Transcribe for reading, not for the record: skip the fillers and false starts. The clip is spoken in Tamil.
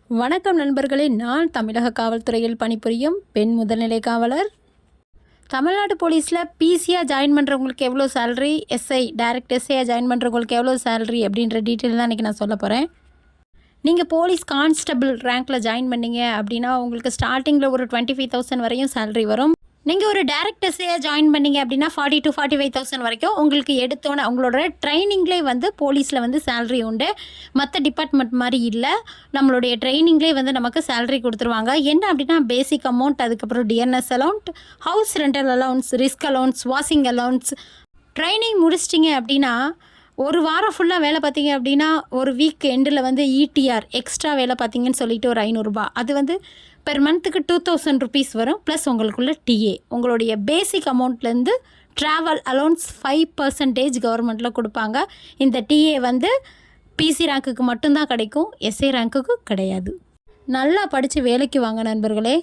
வணக்கம் நண்பர்களே, நான் தமிழக காவல்துறையில் பணிபுரியும் பெண் முதல்நிலை காவலர். தமிழ்நாடு போலீஸில் பிசியாக ஜாயின் பண்ணுறவங்களுக்கு எவ்வளோ சேலரி, எஸ்ஐ டைரக்ட் எஸ்ஐயாக ஜாயின் பண்ணுறவங்களுக்கு எவ்வளோ சேலரி அப்படின்ற டீட்டெயில் தான் இன்றைக்கி நான் சொல்ல போகிறேன். நீங்கள் போலீஸ் கான்ஸ்டபிள் ரேங்க்கில் ஜாயின் பண்ணிங்க அப்படின்னா உங்களுக்கு ஸ்டார்டிங்கில் ஒரு 25,000 வரையும் சேலரி வரும். நீங்கள் ஒரு டைரக்ட் எஸ்ஐயாக ஜாயின் பண்ணிங்க அப்படின்னா 40,000 to 45,000 வரைக்கும் உங்களுக்கு எடுத்தோன்னே உங்களோட ட்ரைனிங்லேயே வந்து போலீஸில் வந்து சேலரி உண்டு. மற்ற டிபார்ட்மெண்ட் மாதிரி இல்லை, நம்மளுடைய ட்ரைனிங்லேயே வந்து நமக்கு சேலரி கொடுத்துருவாங்க. என்ன அப்படின்னா பேசிக் அமௌண்ட், அதுக்கப்புறம் TNS allowance, house rental allowance, risk allowance, washing allowance. Training முடிச்சிட்டிங்க அப்படின்னா ஒரு வாரம் ஃபுல்லாக வேலை பார்த்தீங்க அப்படின்னா ஒரு வீக் எண்டில் வந்து இடிஆர் எக்ஸ்ட்ரா வேலை பார்த்தீங்கன்னு சொல்லிட்டு ஒரு 500 ரூபாய், அது வந்து பெர் மந்த்துக்கு 2,000 ருபீஸ் வரும். ப்ளஸ் உங்களுக்குள்ள டிஏ, உங்களுடைய பேசிக் அமௌண்ட்லேருந்து ட்ராவல் அலவுன்ஸ் 5% கவர்மெண்ட்டில் கொடுப்பாங்க. இந்த டிஏ வந்து பிசி ரேங்க்குக்கு மட்டும்தான் கிடைக்கும், எஸ்ஐ ரேங்க்குக்கு கிடையாது. நல்லா படித்து வேலைக்கு வாங்க நண்பர்களே.